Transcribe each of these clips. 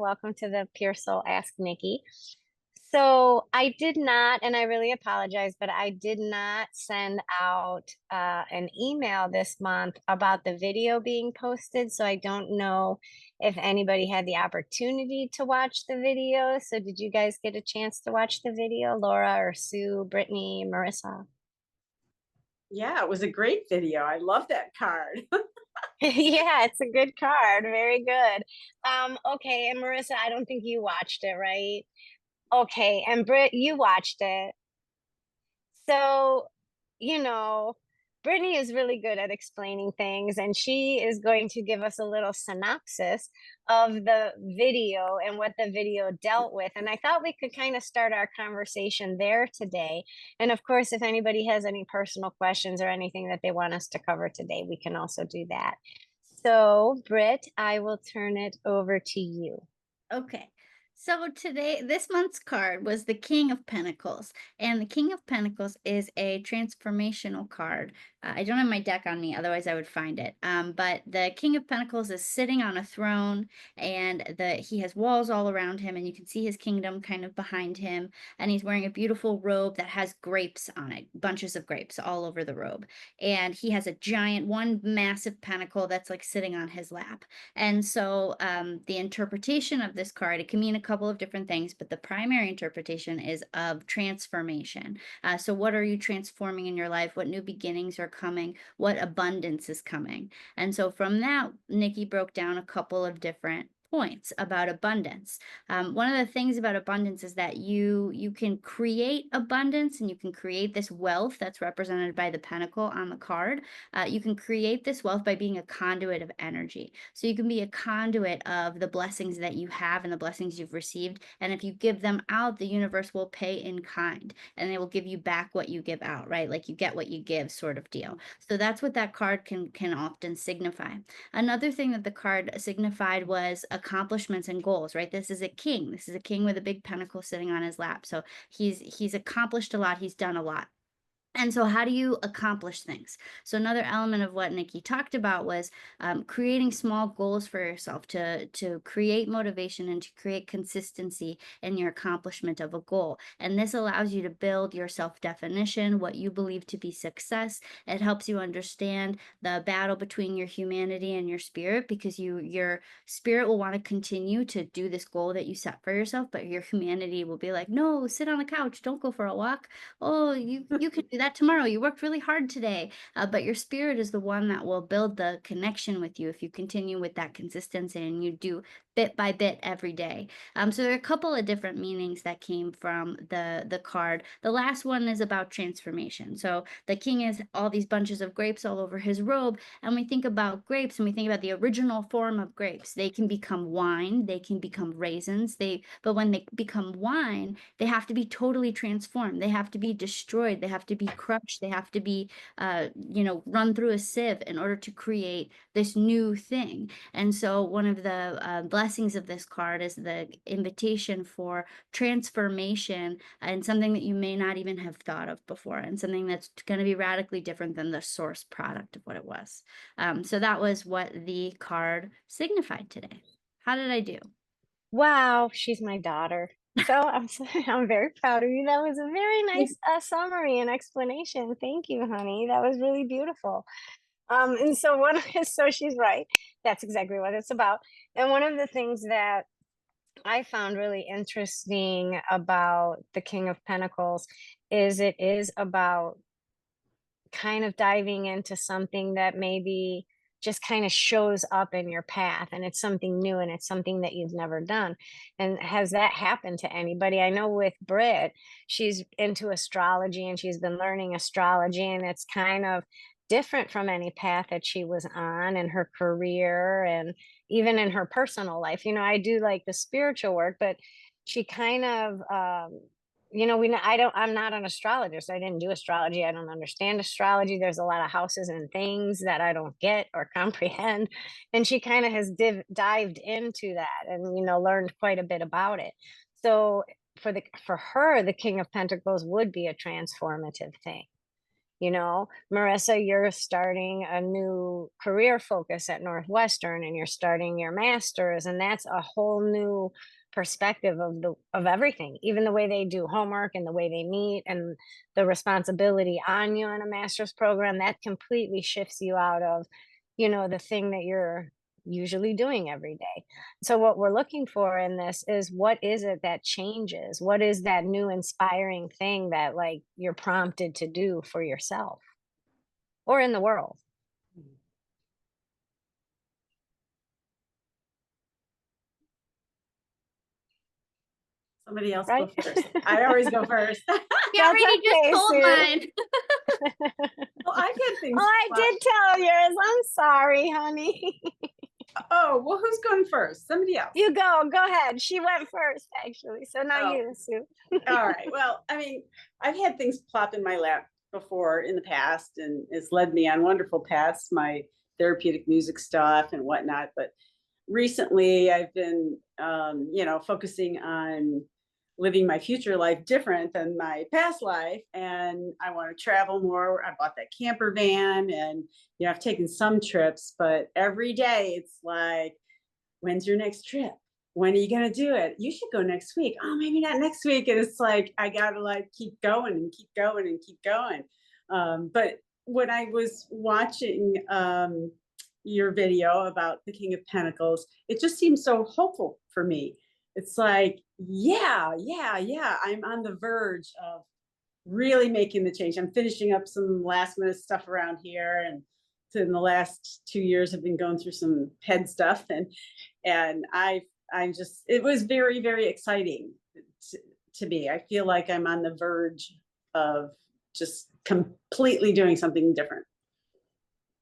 Welcome to the Pure Soul Ask Nikki. So I did not, and I really apologize, but I did not send out an email this month about the video being posted. So I don't know if anybody had the opportunity to watch the video. So did you guys get a chance to watch the video, Laura or Sue, Brittany, Marissa? Yeah, it was a great video. I love that card. Yeah, it's a good card. Very good. Okay, and Marissa, I don't think you watched it, right? Okay, and Britt, you watched it. So, you know, Brittany is really good at explaining things, and she is going to give us a little synopsis of the video and what the video dealt with. And I thought we could kind of start our conversation there today. And of course, if anybody has any personal questions or anything that they want us to cover today, we can also do that. So, Britt, I will turn it over to you. Okay. So today, this month's card was the King of Pentacles. And the King of Pentacles is a transformational card. I don't have my deck on me, otherwise I would find it. But the King of Pentacles is sitting on a throne, and he has walls all around him, and you can see his kingdom kind of behind him. And he's wearing a beautiful robe that has grapes on it, bunches of grapes all over the robe. And he has a giant, one massive pentacle that's like sitting on his lap. And so the interpretation of this card, it can mean a couple of different things, but the primary interpretation is of transformation. So what are you transforming in your life? What new beginnings are coming? What abundance is coming? And so from that, Nikki broke down a couple of different points about abundance. One of the things about abundance is that you can create abundance, and you can create this wealth that's represented by the pentacle on the card. You can create this wealth by being a conduit of energy. So you can be a conduit of the blessings that you have and the blessings you've received. And if you give them out, the universe will pay in kind, and they will give you back what you give out, right? Like you get what you give, sort of deal. So that's what that card can often signify. Another thing that the card signified was accomplishments and goals, right? This is a king. This is a king with a big pentacle sitting on his lap. So he's accomplished a lot. He's done a lot. And so how do you accomplish things? So another element of what Nikki talked about was creating small goals for yourself to create motivation and to create consistency in your accomplishment of a goal. And this allows you to build your self-definition, what you believe to be success. It helps you understand the battle between your humanity and your spirit, because your spirit will want to continue to do this goal that you set for yourself, but your humanity will be like, no, sit on the couch, don't go for a walk. Oh, you can do that tomorrow. You worked really hard today. But your spirit is the one that will build the connection with you if you continue with that consistency and you do bit by bit every day. So there are a couple of different meanings that came from the card. The last one is about transformation. So the king has all these bunches of grapes all over his robe, and we think about grapes and we think about the original form of grapes. They can become wine, they can become raisins, but when they become wine, they have to be totally transformed. They have to be destroyed. They have to be crushed. They have to be, run through a sieve in order to create this new thing. And so one of the blessings of this card is the invitation for transformation, and something that you may not even have thought of before, and something that's going to be radically different than the source product of what it was. So that was what the card signified today. How did I do? Wow, she's my daughter. So I'm very proud of you. That was a very nice summary and explanation. Thank you, honey. That was really beautiful. And so so she's right. That's exactly what it's about. And one of the things that I found really interesting about the King of Pentacles is it is about kind of diving into something that maybe just kind of shows up in your path, and it's something new and it's something that you've never done. And has that happened to anybody? I know with Brit, she's into astrology and she's been learning astrology, and it's kind of different from any path that she was on in her career and even in her personal life. I do like the spiritual work, but she kind of I'm not an astrologist. I didn't do astrology. I don't understand astrology. There's a lot of houses and things that I don't get or comprehend. And she kind of has dived into that and, learned quite a bit about it. So for her, the King of Pentacles would be a transformative thing. You know, Marissa, you're starting a new career focus at Northwestern and you're starting your master's, and that's a whole new perspective of everything, even the way they do homework and the way they meet and the responsibility on you in a master's program that completely shifts you out of, the thing that you're usually doing every day. So what we're looking for in this is, what is it that changes? What is that new inspiring thing that like you're prompted to do for yourself or in the world? Somebody else go Right? first. I always go first. Yeah, That's Rainey just okay, told Sue. mine. Well, I've had things. Oh, I did tell yours. I'm sorry, honey. Oh, well, who's going first? Somebody else. You go ahead. She went first, actually. So now Oh, you, Sue. all right. Well, I mean, I've had things plop in my lap before in the past, and it's led me on wonderful paths, my therapeutic music stuff and whatnot. But recently, I've been, focusing on living my future life different than my past life, and I want to travel more. I bought that camper van, and I've taken some trips, but every day it's like, when's your next trip? When are you gonna do it? You should go next week. Oh, maybe not next week. And it's like I gotta like keep going and keep going and keep going. But when I was watching your video about the King of Pentacles, it just seems so hopeful for me. It's like, yeah, yeah, yeah. I'm on the verge of really making the change. I'm finishing up some last minute stuff around here, and in the last 2 years I've been going through some head stuff, and I just, it was very, very exciting to me. I feel like I'm on the verge of just completely doing something different.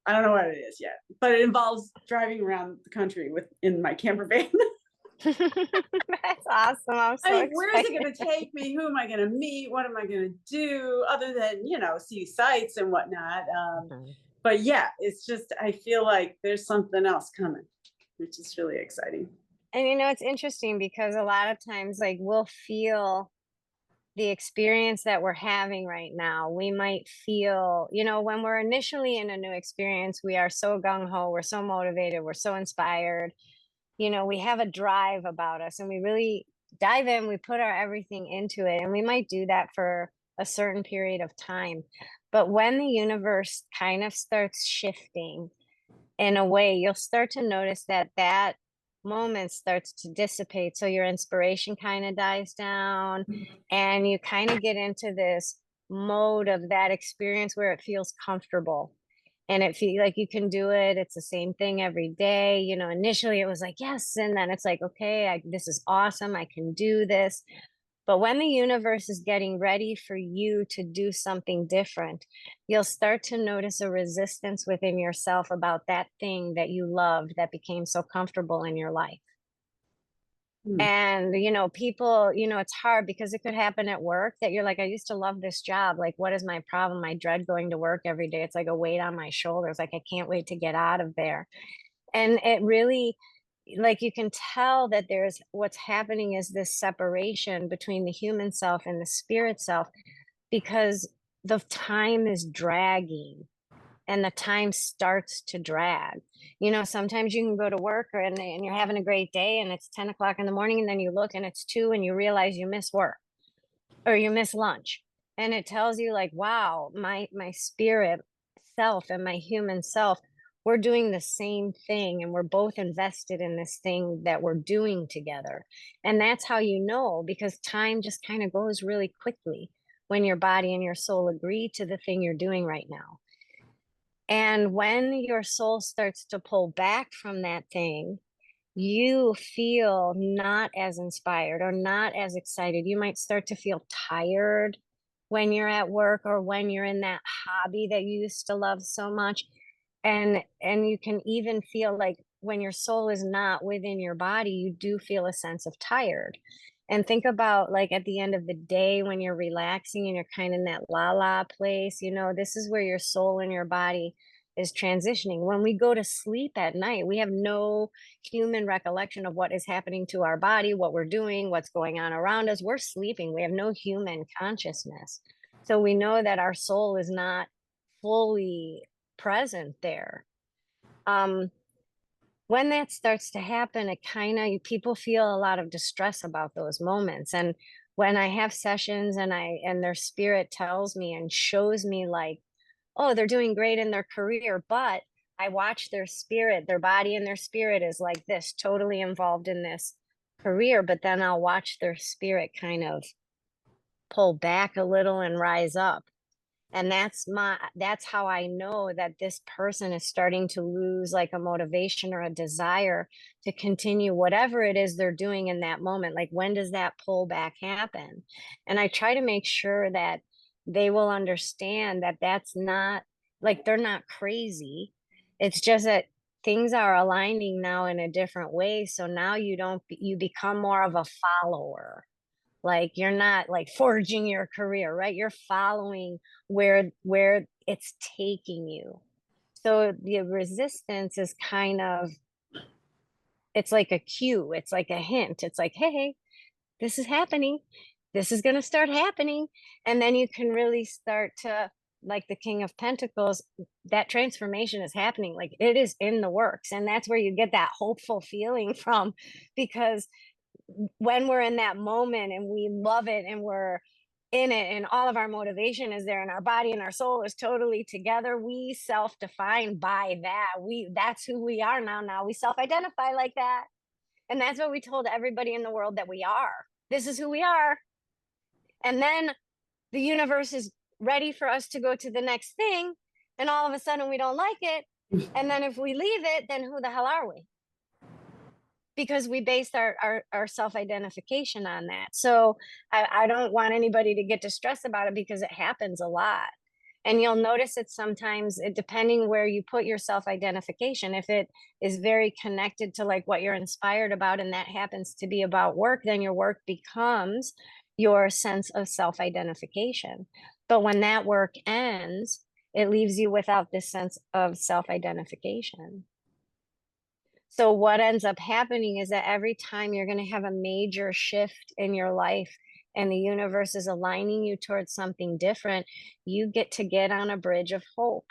I don't know what it is yet, but it involves driving around the country in my camper van. That's awesome. I'm so Where is it excited. going to take me? Who am I going to meet? What am I going to do other than, see sights and whatnot? But yeah, it's just, I feel like there's something else coming, which is really exciting. And it's interesting because a lot of times, like, we'll feel the experience that we're having right now. We might feel, when we're initially in a new experience, we are so gung ho, we're so motivated, we're so inspired. We have a drive about us and we really dive in, we put our everything into it, and we might do that for a certain period of time. But when the universe kind of starts shifting in a way, you'll start to notice that that moment starts to dissipate. So your inspiration kind of dies down and you kind of get into this mode of that experience where it feels comfortable and it feels like you can do it. It's the same thing every day. Initially it was like, yes. And then it's like, okay, this is awesome. I can do this. But when the universe is getting ready for you to do something different, you'll start to notice a resistance within yourself about that thing that you loved that became so comfortable in your life. Hmm. And, people, it's hard because it could happen at work that you're like, I used to love this job. Like, what is my problem? I dread going to work every day. It's like a weight on my shoulders. Like, I can't wait to get out of there. And it really, like, you can tell that there's what's happening is this separation between the human self and the spirit self because the time is dragging and the time starts to drag. Sometimes you can go to work and you're having a great day and it's 10 o'clock in the morning and then you look and it's 2 and you realize you miss work or you miss lunch. And it tells you like, wow, my spirit self and my human self, we're doing the same thing and we're both invested in this thing that we're doing together. And that's how you know, because time just kind of goes really quickly when your body and your soul agree to the thing you're doing right now. And when your soul starts to pull back from that thing, you feel not as inspired or not as excited. You might start to feel tired when you're at work or when you're in that hobby that you used to love so much. And you can even feel like when your soul is not within your body, you do feel a sense of tired. And think about like at the end of the day when you're relaxing and you're kind of in that la la place, this is where your soul and your body is transitioning. When we go to sleep at night, we have no human recollection of what is happening to our body, what we're doing, what's going on around us. We're sleeping. We have no human consciousness. So we know that our soul is not fully present there. Um, when that starts to happen, it kind of people feel a lot of distress about those moments. And when I have sessions and their spirit tells me and shows me like, oh, they're doing great in their career, but I watch their spirit, their body and their spirit is like this, totally involved in this career, but then I'll watch their spirit kind of pull back a little and rise up. And that's how I know that this person is starting to lose like a motivation or a desire to continue whatever it is they're doing in that moment. Like, when does that pullback happen? And I try to make sure that they will understand that that's not like they're not crazy. It's just that things are aligning now in a different way. So now you become more of a follower, like, you're not, like, forging your career, right? You're following where it's taking you. So the resistance is kind of it's like a cue, it's like a hint. It's like, "Hey, this is happening. This is gonna start happening." And then you can really start to like the King of Pentacles, that transformation is happening, like, it is in the works, and that's where you get that hopeful feeling from, because when we're in that moment and we love it and we're in it and all of our motivation is there and our body and our soul is totally together, we self-define by that. That's who we are now we self-identify like that, and that's what we told everybody in the world that we are. This is who we are. And then the universe is ready for us to go to the next thing, and all of a sudden we don't like it, and then if we leave it, then who the hell are we? Because we based our self-identification on that. So I don't want anybody to get distressed about it because it happens a lot. And you'll notice it sometimes, depending where you put your self-identification. If it is very connected to like what you're inspired about, and that happens to be about work, then your work becomes your sense of self-identification. But when that work ends, it leaves you without this sense of self-identification. So what ends up happening is that every time you're going to have a major shift in your life and the universe is aligning you towards something different, you get on a bridge of hope.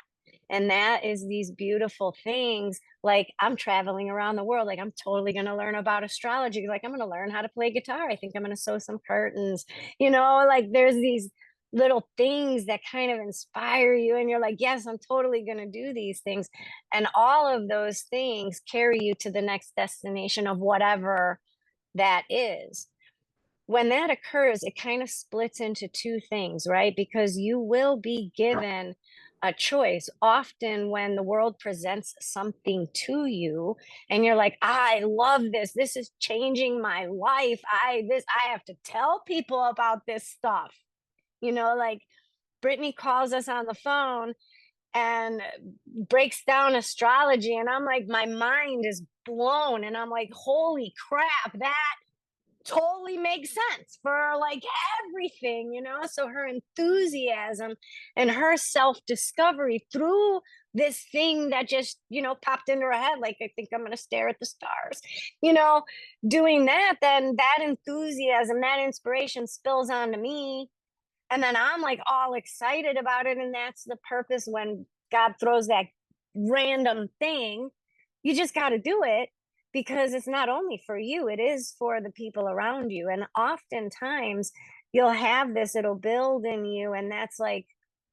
And that is these beautiful things. Like, I'm traveling around the world. Like, I'm totally going to learn about astrology. Like, I'm going to learn how to play guitar. I think I'm going to sew some curtains. Like, there's these little things that kind of inspire you. And you're like, yes, I'm totally going to do these things. And all of those things carry you to the next destination of whatever that is. When that occurs, it kind of splits into two things, right? Because you will be given a choice often when the world presents something to you and you're like, I love this. This is changing my life. I have to tell people about this stuff. Like, Brittany calls us on the phone and breaks down astrology, and I'm like, my mind is blown, and I'm like, holy crap, that totally makes sense for like everything. So her enthusiasm and her self-discovery through this thing that just popped into her head, like, I think I'm going to stare at the stars, you know doing that, then that enthusiasm, that inspiration spills onto me, and then I'm like all excited about it. And that's the purpose. When God throws that random thing, you just got to do it, because it's not only for you, it is for the people around you. And oftentimes you'll have this, it'll build in you. And that's like,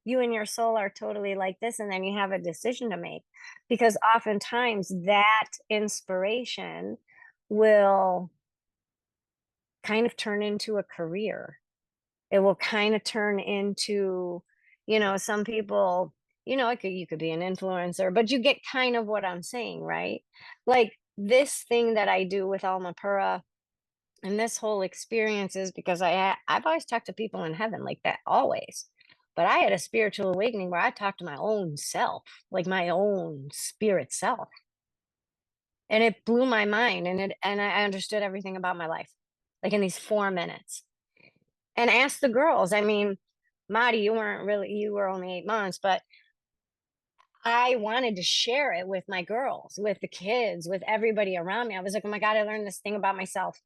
you and your soul are totally like this. And then you have a decision to make, because oftentimes that inspiration will kind of turn into a career. It will kind of turn into, some people, you could be an influencer, but you get kind of what I'm saying, right? Like, this thing that I do with Alma Pura and this whole experience is because I've always talked to people in heaven like that, always. But I had a spiritual awakening where I talked to my own self, like my own spirit self. And it blew my mind, and I understood everything about my life, like in these 4 minutes. And ask the girls. I mean, Marty, you were only 8 months, but I wanted to share it with my girls, with the kids, with everybody around me. I was like, oh my God, I learned this thing about myself.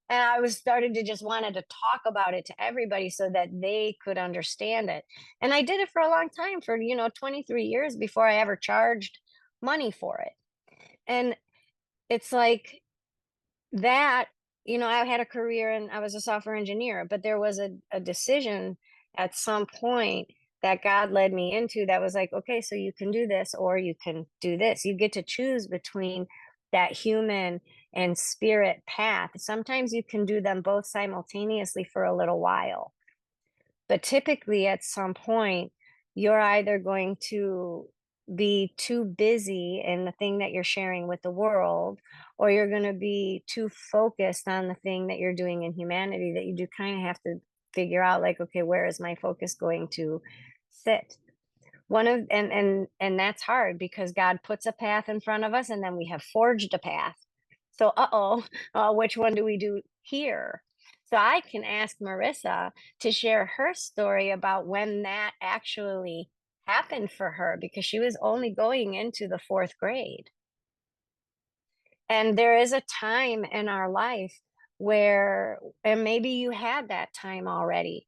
And I was started to just wanted to talk about it to everybody so that they could understand it. And I did it for a long time, for 23 years before I ever charged money for it. And it's like that, I had a career and I was a software engineer, but there was a decision at some point that God led me into that was like, okay, so you can do this or you can do this. You get to choose between that human and spirit path. Sometimes you can do them both simultaneously for a little while. But typically, at some point, you're either going to be too busy in the thing that you're sharing with the world, or you're going to be too focused on the thing that you're doing in humanity that you do kind of have to figure out, like, okay, where is my focus going to sit? One of and that's hard because God puts a path in front of us and then we have forged a path. So which one do we do here? So I can ask Marissa to share her story about when that actually happened for her, because she was only going into the fourth grade. And there is a time in our life where, and maybe you had that time already,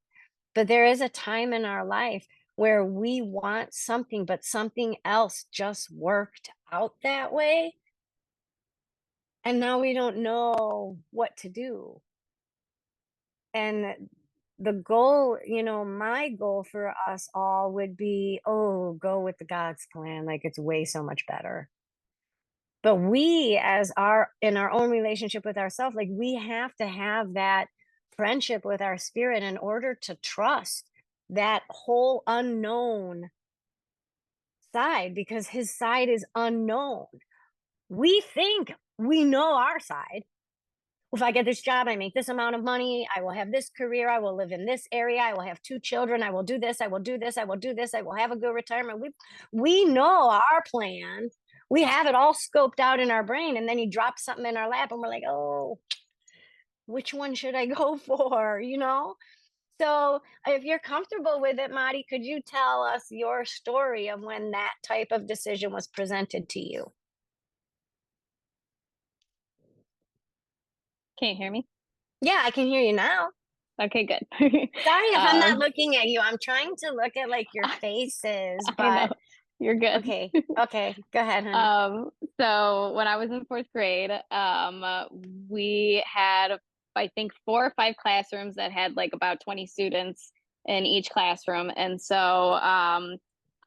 but there is a time in our life where we want something, but something else just worked out that way. And now we don't know what to do. And the goal, my goal for us all would be, oh, go with the God's plan. Like, it's way so much better. But we, in our own relationship with ourselves, like, we have to have that friendship with our spirit in order to trust that whole unknown side, because his side is unknown. We think we know our side. If I get this job, I make this amount of money, I will have this career, I will live in this area, I will have 2 children, I will do this, I will do this, I will do this, I will have a good retirement. We know our plan. We have it all scoped out in our brain, and then he drops something in our lap and we're like, oh, which one should I go for? So if you're comfortable with it, Madi, could you tell us your story of when that type of decision was presented to you? Can you hear me? Yeah, I can hear you now. Okay, good. Sorry if I'm not Um, looking at you. I'm trying to look at like your faces, I know but you're good. okay. Okay, go ahead, honey. So when I was in fourth grade, we had, I think, 4 or 5 classrooms that had like about 20 students in each classroom. And so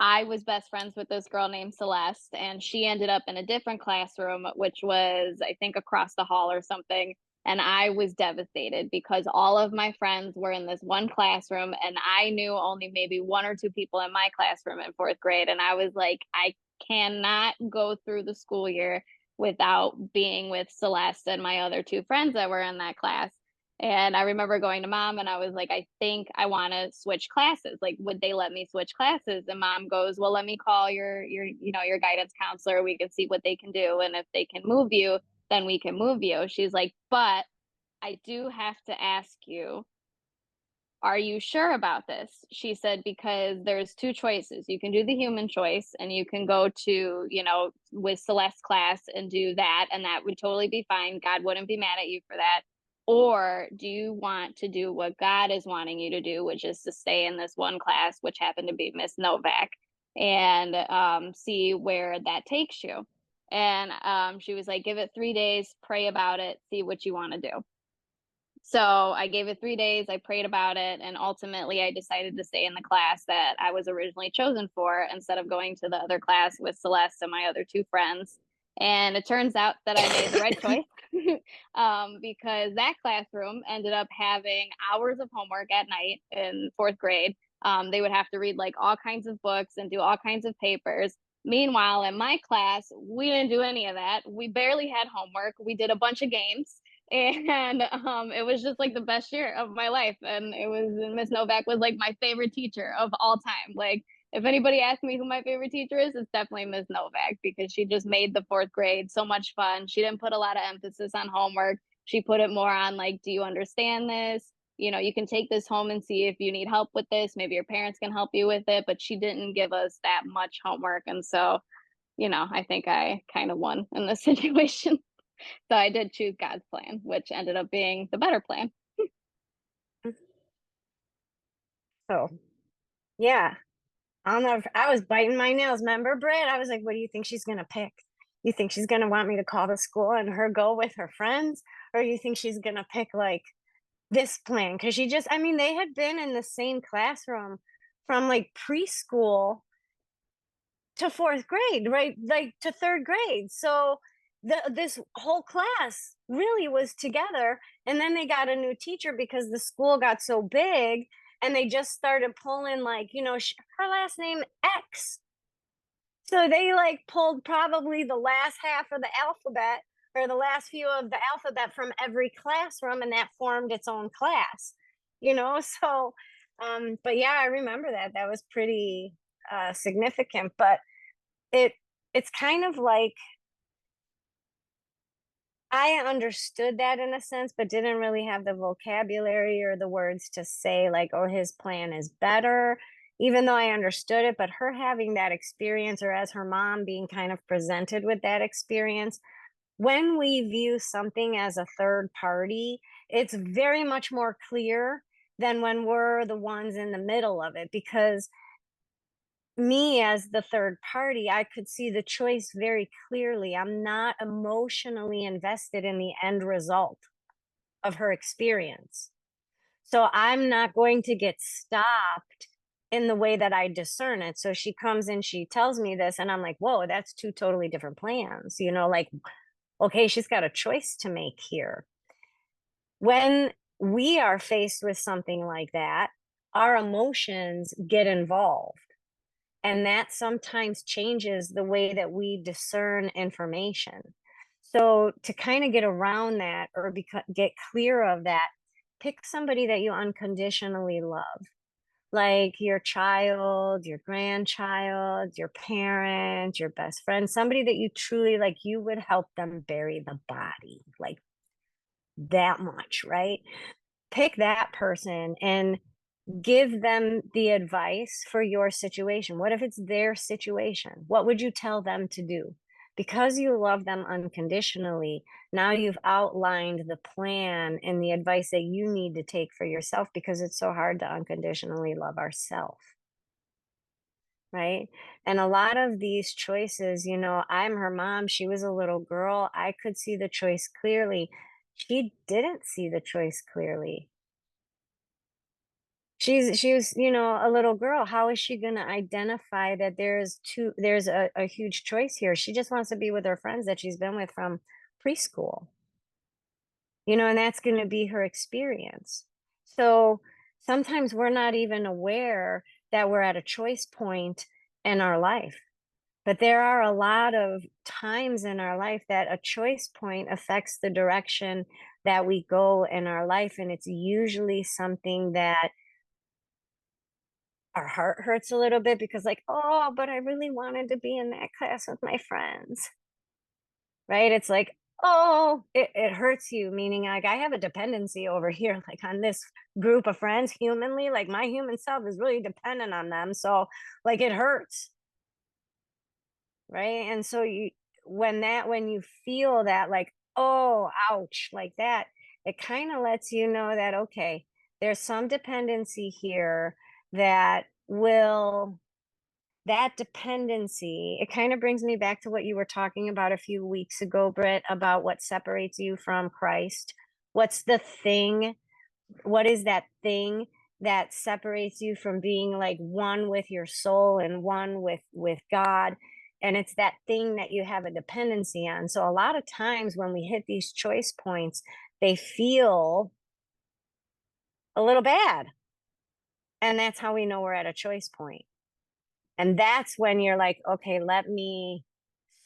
I was best friends with this girl named Celeste, and she ended up in a different classroom, which was, I think, across the hall or something. And I was devastated because all of my friends were in this one classroom, and I knew only maybe 1 or 2 people in my classroom in fourth grade. And I was like, I cannot go through the school year without being with Celeste and my other 2 friends that were in that class. And I remember going to mom and I was like, I think I want to switch classes. Like, would they let me switch classes? And mom goes, well, let me call your guidance counselor. We can see what they can do. And if they can move you, then we can move you. She's like, but I do have to ask you, are you sure about this? She said, because there's 2 choices. You can do the human choice and you can go to, with Celeste class and do that. And that would totally be fine. God wouldn't be mad at you for that. Or do you want to do what God is wanting you to do, which is to stay in this one class, which happened to be Miss Novak, and see where that takes you? And she was like, give it 3 days, pray about it, see what you want to do. So I gave it 3 days, I prayed about it, and ultimately I decided to stay in the class that I was originally chosen for instead of going to the other class with Celeste and my other 2 friends. And it turns out that I made the right choice because that classroom ended up having hours of homework at night in fourth grade. They would have to read like all kinds of books and do all kinds of papers. Meanwhile, in my class, we didn't do any of that. We barely had homework. We did a bunch of games, and it was just like the best year of my life. And it was Miss Novak was like my favorite teacher of all time. Like, if anybody asks me who my favorite teacher is, it's definitely Miss Novak, because she just made the fourth grade so much fun. She didn't put a lot of emphasis on homework. She put it more on like, do you understand this? You can take this home and see if you need help with this. Maybe your parents can help you with it. But she didn't give us that much homework. And so, I think I kind of won in this situation. So I did choose God's plan, which ended up being the better plan. So, yeah, I was biting my nails. Remember, Britt? I was like, what do you think she's going to pick? You think she's going to want me to call the school and her go with her friends? Or you think she's going to pick like this plan? Because I mean, they had been in the same classroom from like preschool to fourth grade, right? Like to third grade. So this whole class really was together. And then they got a new teacher because the school got so big and they just started pulling like, her last name X. So they like pulled probably the last half of the alphabet or the last few of the alphabet from every classroom and that formed its own class, So, but yeah, I remember that. That was pretty significant, but it's kind of like I understood that in a sense, but didn't really have the vocabulary or the words to say like, oh, his plan is better, even though I understood it. But her having that experience, or as her mom being kind of presented with that experience, when we view something as a third party, it's very much more clear than when we're the ones in the middle of it, because me as the third party, I could see the choice very clearly. I'm not emotionally invested in the end result of her experience. So I'm not going to get stopped in the way that I discern it. So she comes and she tells me this, and I'm like, whoa, that's two totally different plans. Like, okay, she's got a choice to make here. When we are faced with something like that, our emotions get involved. And that sometimes changes the way that we discern information. So to kind of get around that or get clear of that, pick somebody that you unconditionally love, like your child, your grandchild, your parent, your best friend, somebody that you truly like, you would help them bury the body, like that much, right? Pick that person and give them the advice for your situation. What if it's their situation? What would you tell them to do? Because you love them unconditionally, now you've outlined the plan and the advice that you need to take for yourself, because it's so hard to unconditionally love ourselves. Right. And a lot of these choices, I'm her mom. She was a little girl. I could see the choice clearly. She didn't see the choice clearly. She was, a little girl. How is she going to identify that there's a huge choice here? She just wants to be with her friends that she's been with from preschool, and that's going to be her experience. So sometimes we're not even aware that we're at a choice point in our life. But there are a lot of times in our life that a choice point affects the direction that we go in our life. And it's usually something that our heart hurts a little bit, because like, oh, but I really wanted to be in that class with my friends. Right? It's like, oh, it hurts you, meaning like I have a dependency over here, like on this group of friends humanly, like my human self is really dependent on them. So like it hurts. Right? And so when you feel that like, oh, ouch, like that, it kind of lets you know that, okay, there's some dependency here that dependency, it kind of brings me back to what you were talking about a few weeks ago, Britt, about what separates you from Christ. What's the thing? What is that thing that separates you from being like one with your soul and one with God? And it's that thing that you have a dependency on. So a lot of times when we hit these choice points, they feel a little bad. And that's how we know we're at a choice point. And that's when you're like, okay, let me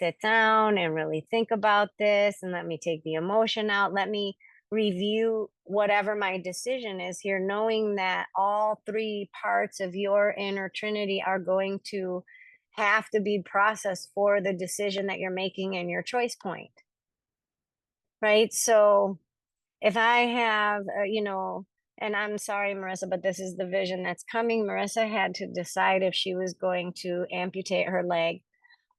sit down and really think about this, and let me take the emotion out. Let me review whatever my decision is here, knowing that all three parts of your inner trinity are going to have to be processed for the decision that you're making in your choice point. Right? So if I have, and I'm sorry, Marissa, but this is the vision that's coming. Marissa had to decide if she was going to amputate her leg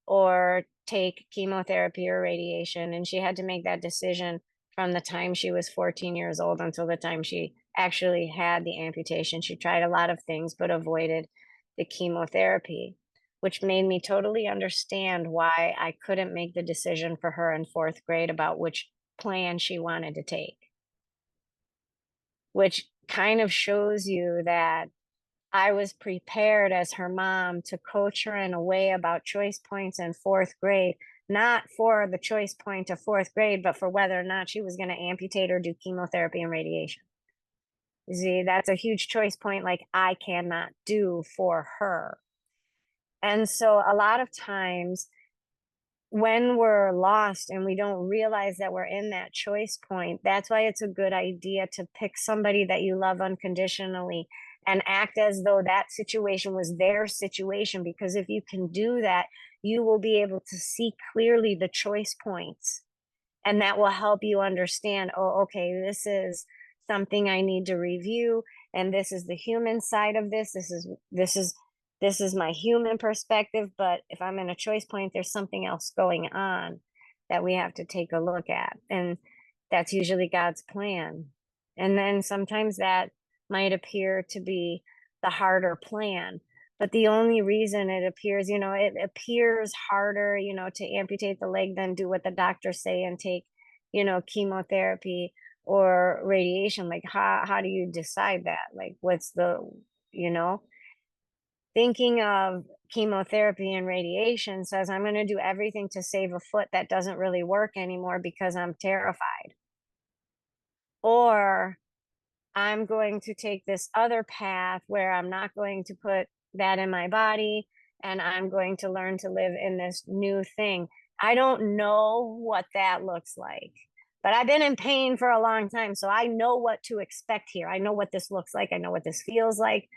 or take chemotherapy or radiation. And she had to make that decision from the time she was 14 years old until the time she actually had the amputation. She tried a lot of things, but avoided the chemotherapy, which made me totally understand why I couldn't make the decision for her in fourth grade about which plan she wanted to take, which kind of shows you that I was prepared as her mom to coach her in a way about choice points in fourth grade, not for the choice point of fourth grade, but for whether or not she was going to amputate or do chemotherapy and radiation. See, that's a huge choice point, like I cannot do for her. And so a lot of times when we're lost and we don't realize that we're in that choice point, that's why it's a good idea to pick somebody that you love unconditionally and act as though that situation was their situation. Because if you can do that, you will be able to see clearly the choice points. And that will help you understand, oh, okay, this is something I need to review. And this is the human side of this. This is my human perspective, but if I'm in a choice point, there's something else going on that we have to take a look at. And that's usually God's plan. And then sometimes that might appear to be the harder plan. But the only reason it appears, it appears harder, to amputate the leg than do what the doctors say and take, chemotherapy or radiation. Like, how do you decide that? Like, what's the, thinking of chemotherapy and radiation says I'm going to do everything to save a foot that doesn't really work anymore because I'm terrified. Or I'm going to take this other path where I'm not going to put that in my body and I'm going to learn to live in this new thing. I don't know what that looks like, but I've been in pain for a long time. So I know what to expect here. I know what this looks like. I know what this feels like.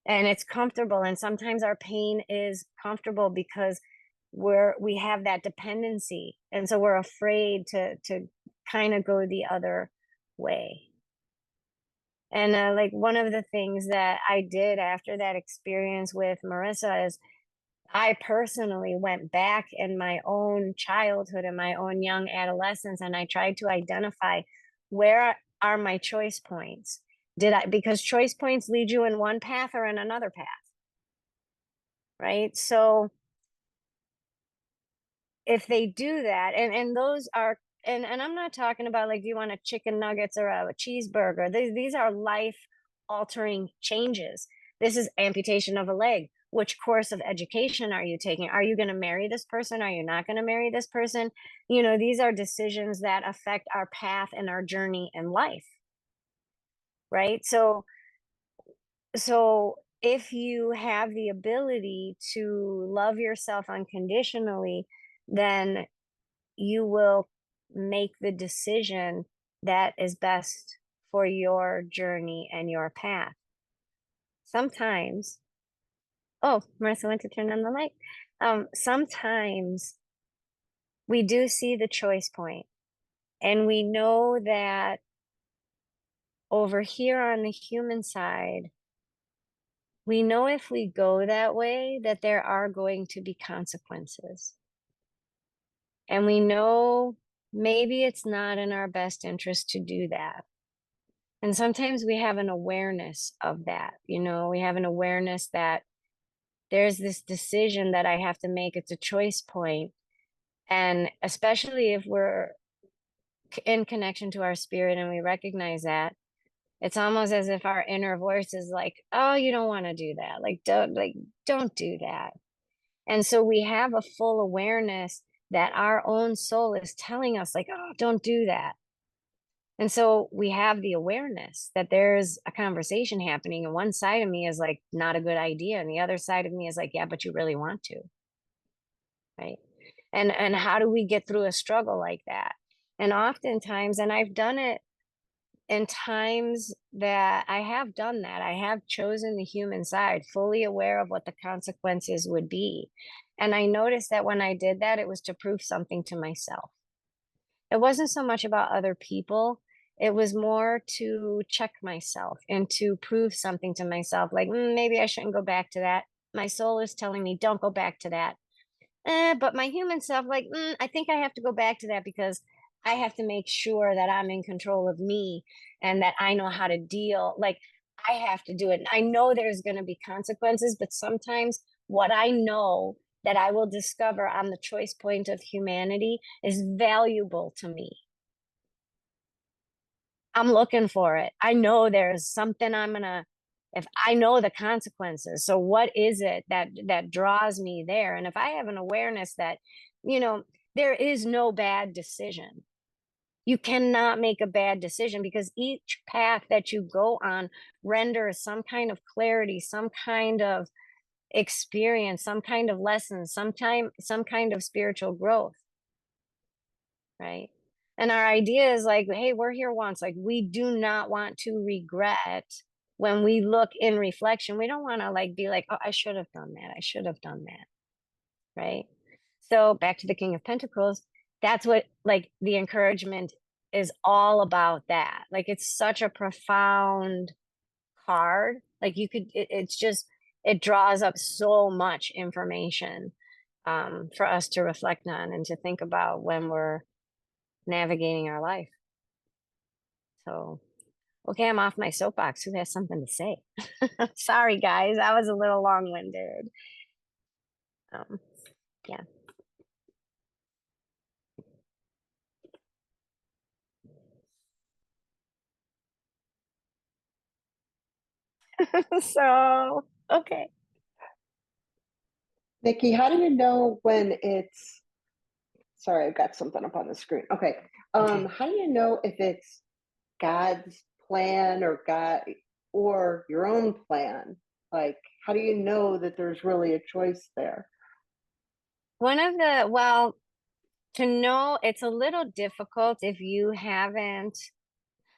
And it's comfortable. And sometimes our pain is comfortable because we have that dependency. And so we're afraid to kind of go the other way. And like one of the things that I did after that experience with Marissa is I personally went back in my own childhood and my own young adolescence, and I tried to identify where are my choice points. Because choice points lead you in one path or in another path, right? So if they do that, and those are, and I'm not talking about like, do you want a chicken nuggets or a cheeseburger? These are life altering changes. This is amputation of a leg. Which course of education are you taking? Are you going to marry this person? Are you not going to marry this person? These are decisions that affect our path and our journey in life. Right? So if you have the ability to love yourself unconditionally, then you will make the decision that is best for your journey and your path. Sometimes, oh, Marissa went to turn on the light. Sometimes we do see the choice point, and we know that over here on the human side, we know if we go that way, that there are going to be consequences. And we know maybe it's not in our best interest to do that. And sometimes we have an awareness of that. We have an awareness that there's this decision that I have to make. It's a choice point. And especially if we're in connection to our spirit and we recognize that, it's almost as if our inner voice is like, oh, you don't want to do that. Don't do that. And so we have a full awareness that our own soul is telling us like, oh, don't do that. And so we have the awareness that there's a conversation happening, and one side of me is like, not a good idea. And the other side of me is like, yeah, but you really want to. Right. And how do we get through a struggle like that? And oftentimes, and I've done it in times that I have done that, I have chosen the human side, fully aware of what the consequences would be. And I noticed that when I did that, it was to prove something to myself. It wasn't so much about other people. It was more to check myself and to prove something to myself. Like, maybe I shouldn't go back to that. My soul is telling me, don't go back to that. but my human self, like, I think I have to go back to that because I have to make sure that I'm in control of me and that I know how to deal. Like, I have to do it. And I know there's going to be consequences, but sometimes what I know that I will discover on the choice point of humanity is valuable to me. I'm looking for it. I know there's something I'm gonna if I know the consequences. So what is it that draws me there? And if I have an awareness that, you know, there is no bad decision. You cannot make a bad decision because each path that you go on renders some kind of clarity, some kind of experience, some kind of lesson, some kind of spiritual growth, right? And our idea is like, hey, we're here once. Like, we do not want to regret when we look in reflection. We don't want to like be like, oh, I should have done that. I should have done that. Right. So back to the King of Pentacles, that's what like the encouragement is all about that. Like, it's such a profound card. Like, it's just, it draws up so much information for us to reflect on and to think about when we're navigating our life. So, okay, I'm off my soapbox. Who has something to say? Sorry, guys, I was a little long-winded. Yeah. So, okay. Nikki, how do you know when it's, sorry, I've got something up on the screen. Okay. Okay. How do you know if it's God's plan or God or your own plan? Like, how do you know that there's really a choice there? Well, to know, it's a little difficult if you haven't.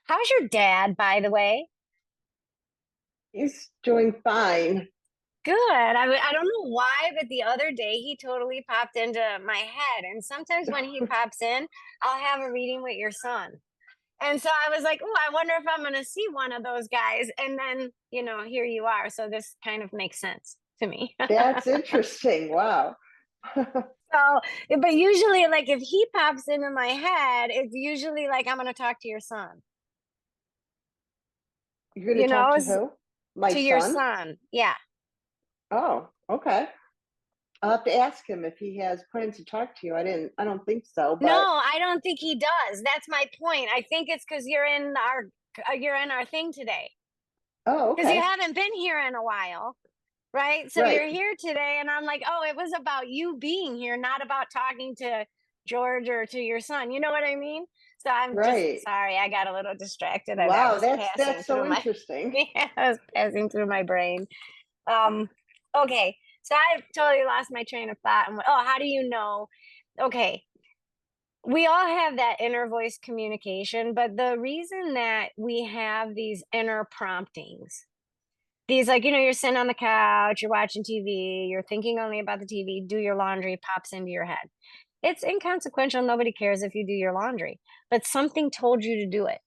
How's your dad, by the way? He's doing fine. Good. I don't know why, but the other day he totally popped into my head. And sometimes when he pops in, I'll have a reading with your son. And so I was like, oh, I wonder if I'm going to see one of those guys. And then, here you are. So this kind of makes sense to me. That's interesting. Wow. So, but usually, like, if he pops into my head, it's usually like, I'm going to talk to your son, You're going to talk to who? My to your son? son. Yeah. Oh, okay. I'll have to ask him if he has plans to talk to you. I don't think so, but No, I don't think he does. That's my point. I think it's because you're in our thing today. oh, Because you okay. haven't been here in a while. Right. So Right. you're here today. And I'm like, oh, it was about you being here, not about talking to George or to your son. You know what I mean? So I'm Right. just sorry. I got a little distracted. Wow, was that's passing so through my interesting. yeah, I was passing through my brain. Okay. So I totally lost my train of thought. And how do you know? Okay. We all have that inner voice communication, but the reason that we have these inner promptings, these, like, you're sitting on the couch, you're watching TV, you're thinking only about the TV, do your laundry, pops into your head. It's inconsequential. Nobody cares if you do your laundry, but something told you to do it.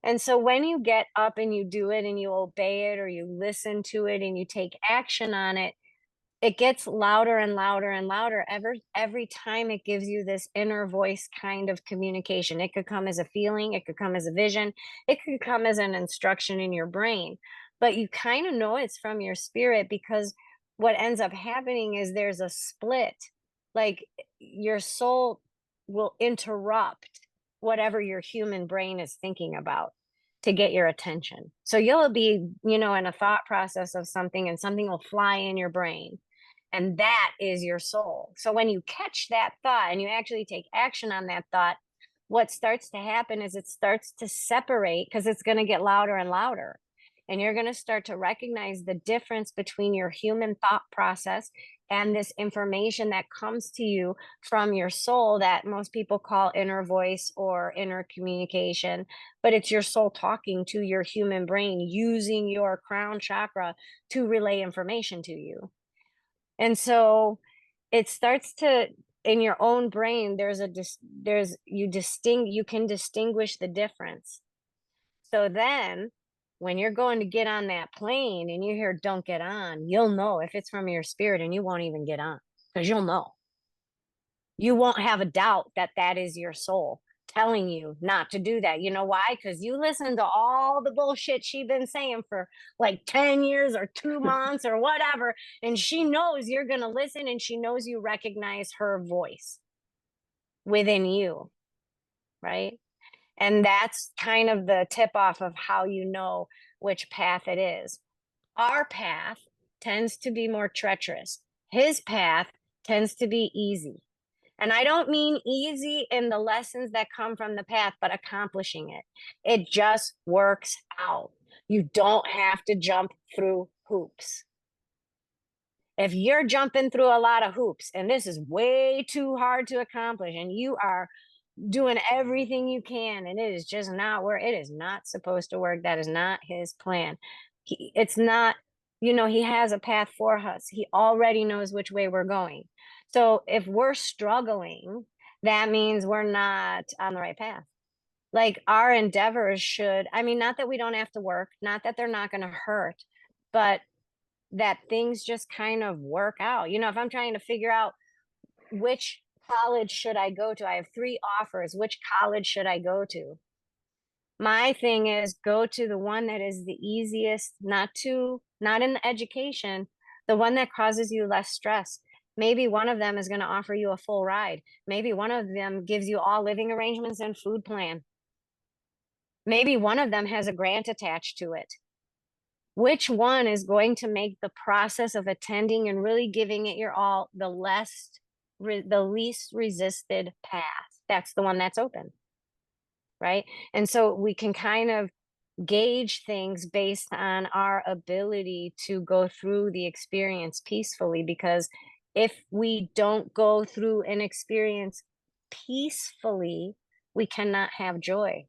And so when you get up and you do it and you obey it or you listen to it and you take action on it, it gets louder and louder and louder every time. It gives you this inner voice kind of communication. It could come as a feeling, it could come as a vision, it could come as an instruction in your brain, but you kind of know it's from your spirit because what ends up happening is there's a split. Like, your soul will interrupt whatever your human brain is thinking about to get your attention. So you'll be, in a thought process of something and something will fly in your brain, and that is your soul. So when you catch that thought and you actually take action on that thought, what starts to happen is it starts to separate because it's going to get louder and louder. And you're going to start to recognize the difference between your human thought process and this information that comes to you from your soul that most people call inner voice or inner communication. But it's your soul talking to your human brain using your crown chakra to relay information to you. And so it starts to, in your own brain, you can distinguish the difference. So then when you're going to get on that plane and you hear don't get on, you'll know if it's from your spirit and you won't even get on because you'll know. You won't have a doubt that that is your soul telling you not to do that. You know why? Because you listen to all the bullshit she's been saying for like 10 years or 2 months or whatever. And she knows you're going to listen, and she knows you recognize her voice within you. Right. And that's kind of the tip off of how you know which path it is. Our path tends to be more treacherous. His path tends to be easy. And I don't mean easy in the lessons that come from the path, but accomplishing it. It just works out. You don't have to jump through hoops. If you're jumping through a lot of hoops and this is way too hard to accomplish, and you are doing everything you can and it is just not where it is not supposed to work, that is not his plan. It's not, he has a path for us. He already knows which way we're going. So if we're struggling, that means we're not on the right path. Like, our endeavors should, not that we don't have to work, not that they're not going to hurt, but that things just kind of work out. If I'm trying to figure out which college should I go to, I have 3 offers. Which college should I go to? My thing is, go to the one that is the easiest, not in the education, the one that causes you less stress. Maybe one of them is going to offer you a full ride. Maybe one of them gives you all living arrangements and food plan. Maybe one of them has a grant attached to it. Which one is going to make the process of attending and really giving it your all the least resisted path? That's the one that's open. Right. And so we can kind of gauge things based on our ability to go through the experience peacefully, because if we don't go through an experience peacefully, we cannot have joy.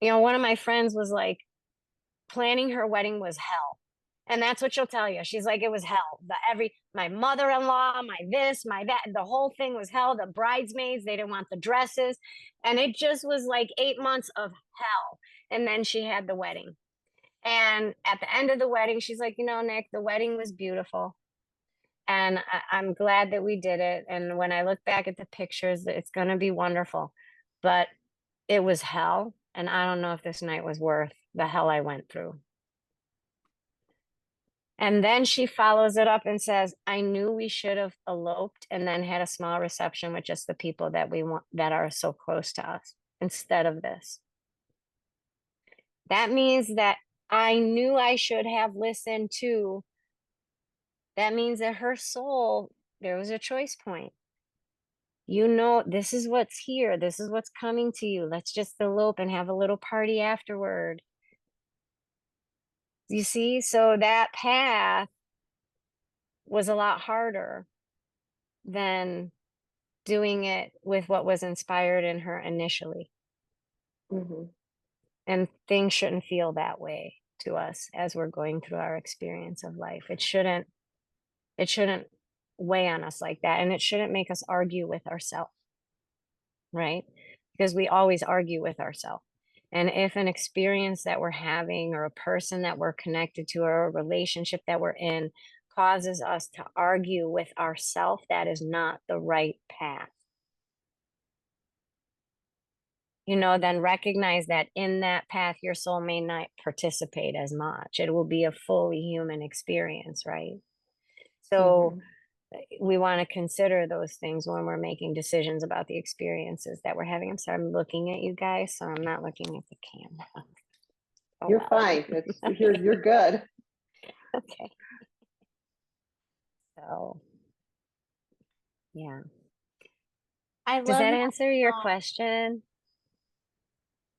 One of my friends was like, planning her wedding was hell. And that's what she'll tell you. She's like, it was hell. My mother-in-law, my this, my that, the whole thing was hell. The bridesmaids, they didn't want the dresses. And it just was like 8 months of hell. And then she had the wedding. And at the end of the wedding, she's like, Nick, the wedding was beautiful. And I'm glad that we did it. And when I look back at the pictures, it's going to be wonderful. But it was hell. And I don't know if this night was worth the hell I went through. And then she follows it up and says, I knew we should have eloped and then had a small reception with just the people that we want, that are so close to us, instead of this. That means that I knew I should have listened to. That means that her soul, there was a choice point. This is what's here. This is what's coming to you. Let's just elope and have a little party afterward. You see, so that path was a lot harder than doing it with what was inspired in her initially. Mm-hmm. And things shouldn't feel that way to us as we're going through our experience of life. It shouldn't weigh on us like that. And it shouldn't make us argue with ourselves, right? Because we always argue with ourselves. And if an experience that we're having, or a person that we're connected to, or a relationship that we're in, causes us to argue with ourselves, that is not the right path. Then recognize that in that path, your soul may not participate as much. It will be a fully human experience, right? So we want to consider those things when we're making decisions about the experiences that we're having. I'm sorry, I'm looking at you guys, so I'm not looking at the camera. Oh, You're fine. You're good. Okay. So, yeah. Does that answer your question?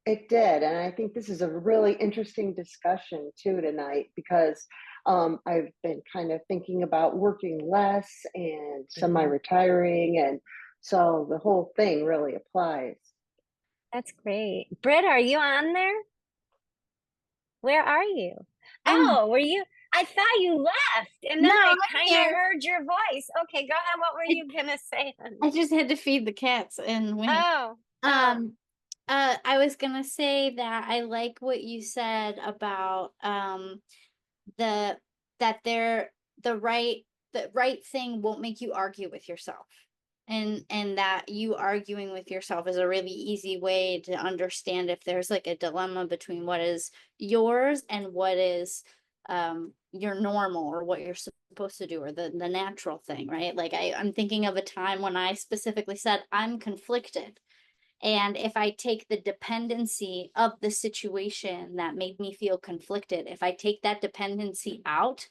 It did. And I think this is a really interesting discussion too tonight, because I've been kind of thinking about working less and semi-retiring. And so the whole thing really applies. That's great. Britt, are you on there? Where are you? Oh, were you? I thought you left, and then I kind of heard your voice. Okay, go ahead. What were you gonna say? I just had to feed the cats and wait. I was gonna say that I like what you said about that they're the right the right thing won't make you argue with yourself. And that you arguing with yourself is a really easy way to understand if there's like a dilemma between what is yours and what is your normal, or what you're supposed to do, or the natural thing, right? Like I'm thinking of a time when I specifically said I'm conflicted. And if I take the dependency of the situation that made me feel conflicted, if I take that dependency out,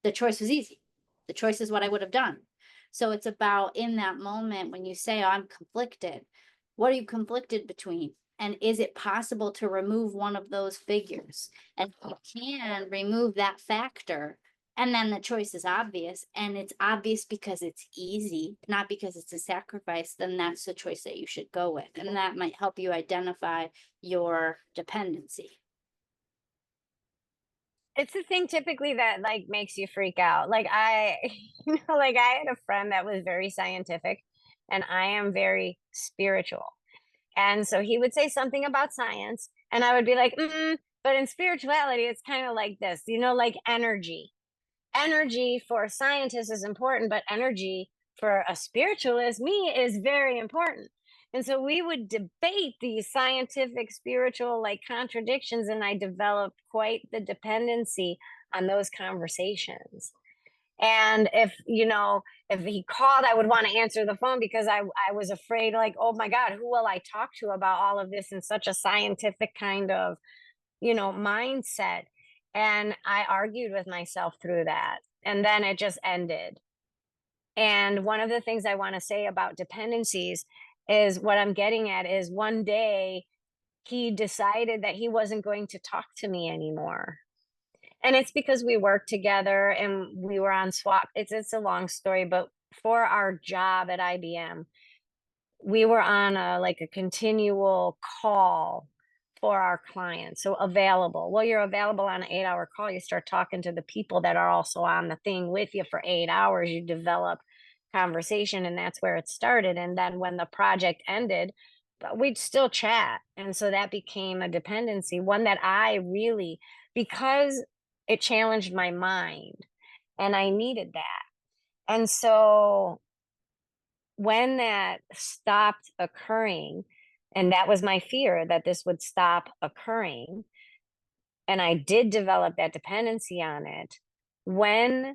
the choice was easy. The choice is what I would have done. So it's about, in that moment when you say, oh, I'm conflicted, what are you conflicted between? And is it possible to remove one of those figures? And you can remove that factor, and then the choice is obvious, and it's obvious because it's easy, not because it's a sacrifice, then that's the choice that you should go with. And that might help you identify your dependency. It's the thing typically that like makes you freak out. Like I, like I had a friend that was very scientific and I am very spiritual. And so he would say something about science and I would be like, but in spirituality, it's kind of like this, like energy. Energy for scientists is important, but energy for a spiritualist, me, is very important. And so we would debate these scientific, spiritual like contradictions, and I developed quite the dependency on those conversations. And if he called, I would want to answer the phone because I was afraid, like, oh my God, who will I talk to about all of this in such a scientific kind of mindset. And I argued with myself through that. And then it just ended. And one of the things I want to say about dependencies is what I'm getting at is one day he decided that he wasn't going to talk to me anymore. And it's because we worked together and we were on swap. It's a long story, but for our job at IBM, we were on a continual call for our clients. So available. Well, you're available on an 8-hour call. You start talking to the people that are also on the thing with you for 8 hours. You develop conversation, and that's where it started. And then when the project ended, but we'd still chat. And so that became a dependency, one that I really, because it challenged my mind and I needed that. And so when that stopped occurring, and that was my fear that this would stop occurring, and I did develop that dependency on it, when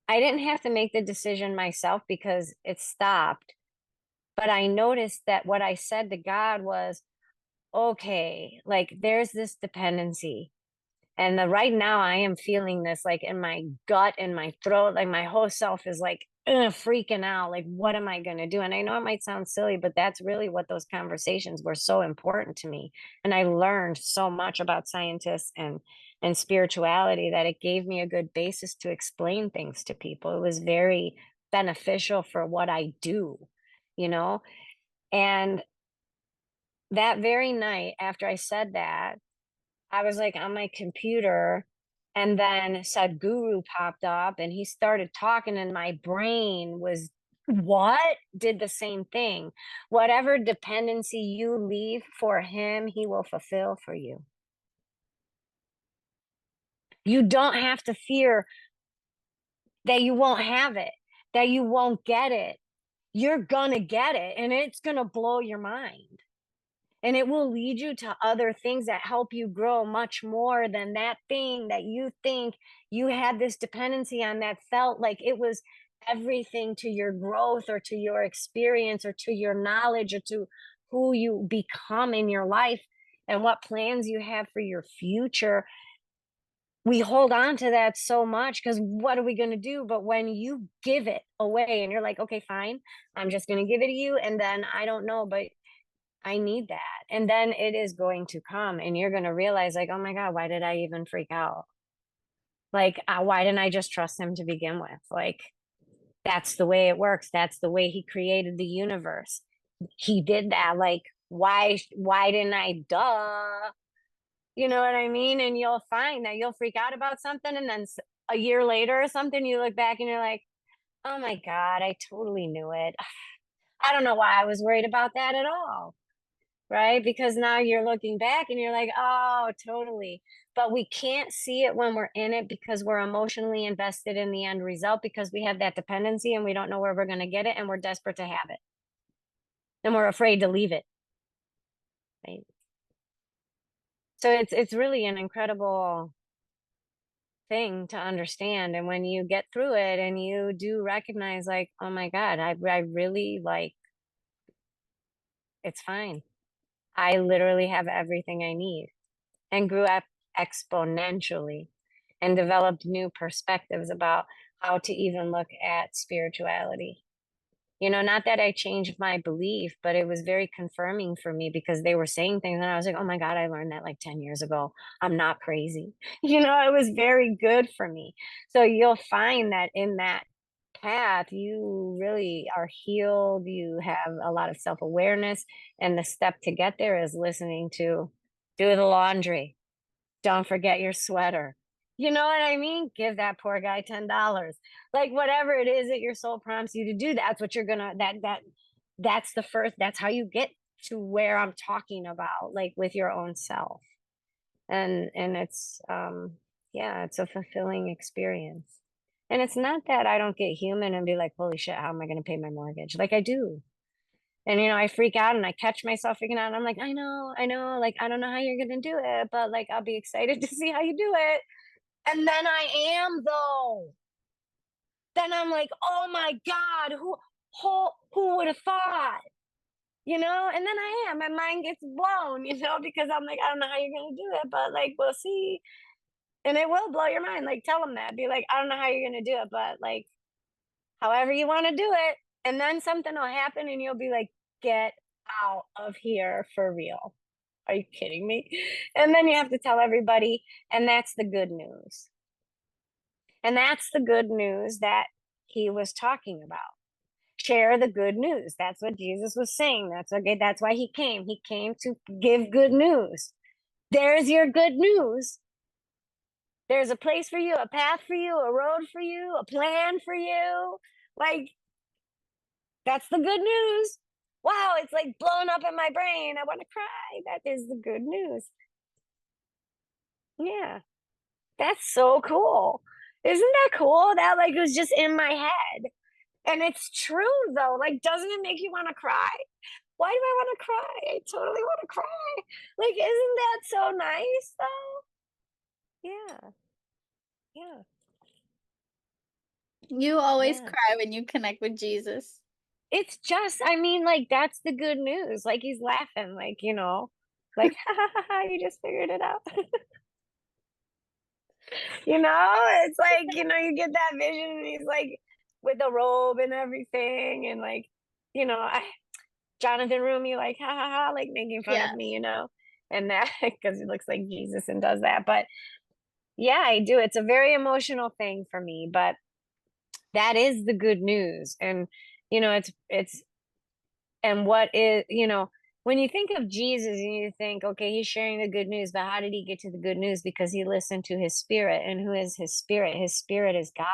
I didn't have to make the decision myself because it stopped, but I noticed that what I said to God was, okay, like there's this dependency. And right now I am feeling this like in my gut, in my throat, like my whole self is like freaking out. Like, what am I going to do? And I know it might sound silly, but that's really what those conversations were so important to me. And I learned so much about scientists and spirituality that it gave me a good basis to explain things to people. It was very beneficial for what I do, you know? And that very night after I said that, I was like on my computer, and then Sadhguru popped up and he started talking, and my brain was, what? Did the same thing. Whatever dependency you leave for him, he will fulfill for you. You don't have to fear that you won't have it, that you won't get it. You're gonna get it, and it's gonna blow your mind. And it will lead you to other things that help you grow much more than that thing that you think you had this dependency on that felt like it was everything to your growth or to your experience or to your knowledge or to who you become in your life and what plans you have for your future. We hold on to that so much because what are we going to do? But when you give it away and you're like, okay, fine, I'm just going to give it to you. And then I don't know, but I need that. And then it is going to come and you're going to realize like, oh my God, why did I even freak out? Like, why didn't I just trust him to begin with? Like, that's the way it works. That's the way he created the universe. He did that. Like, why didn't I, duh? You know what I mean? And you'll find that you'll freak out about something. And then a year later or something, you look back and you're like, oh my God, I totally knew it. I don't know why I was worried about that at all. right? Because now you're looking back and you're like, oh, totally. But we can't see it when we're in it because we're emotionally invested in the end result because we have that dependency and we don't know where we're going to get it and we're desperate to have it. And we're afraid to leave it. Right? So it's really an incredible thing to understand. And when you get through it and you do recognize like, oh my God, I really like, it's fine. I literally have everything I need and grew up exponentially and developed new perspectives about how to even look at spirituality. You know, not that I changed my belief, but it was very confirming for me because they were saying things and I was like, oh my God, I learned that like 10 years ago. I'm not crazy. You know, it was very good for me. So you'll find that in that path, you really are healed. You have a lot of self awareness. And the step to get there is listening to do the laundry. Don't forget your sweater. You know what I mean? Give that poor guy $10. Like whatever it is that your soul prompts you to do, that's what you're gonna that's the first, that's how you get to where I'm talking about, like with your own self. And it's yeah, it's a fulfilling experience. And it's not that I don't get human and be like, holy shit, how am I gonna pay my mortgage? Like I do. And you know, I freak out and I catch myself freaking out. And I'm like, I know, like I don't know how you're gonna do it, but like I'll be excited to see how you do it. And then I am though. Then I'm like, oh my God, who would have thought? You know, and then I am, my mind gets blown, you know, because I'm like, I don't know how you're gonna do it, but like we'll see. And it will blow your mind. Like tell them that. Be like, I don't know how you're gonna do it, but like however you want to do it. And then something will happen and you'll be like, get out of here for real. Are you kidding me? And then you have to tell everybody, and that's the good news. And that's the good news that he was talking about. Share the good news. That's what Jesus was saying. That's okay. That's why he came. He came to give good news. There's your good news. There's a place for you, a path for you, a road for you, a plan for you. Like, that's the good news. Wow, it's like blown up in my brain. I want to cry. That is the good news. Yeah, that's so cool. Isn't that cool? That like was just in my head. And it's true though. Like, doesn't it make you want to cry? Why do I want to cry? I totally want to cry. Like, isn't that so nice though? Yeah. Yeah. You always Yeah. cry when you connect with Jesus. It's just, I mean, like, that's the good news. Like, he's laughing, like, you know, like, ha ha ha, ha, you just figured it out. You know, it's like, you know, you get that vision and he's like with the robe and everything. And like, you know, Jonathan Rumi, like, ha ha ha, like making fun Yeah. of me, you know, and that because he looks like Jesus and does that. But yeah, I do. It's a very emotional thing for me, but that is the good news. And, you know, and what is, you know, when you think of Jesus and you think, okay, he's sharing the good news, but how did he get to the good news? Because he listened to his spirit. And who is his spirit? His spirit is God.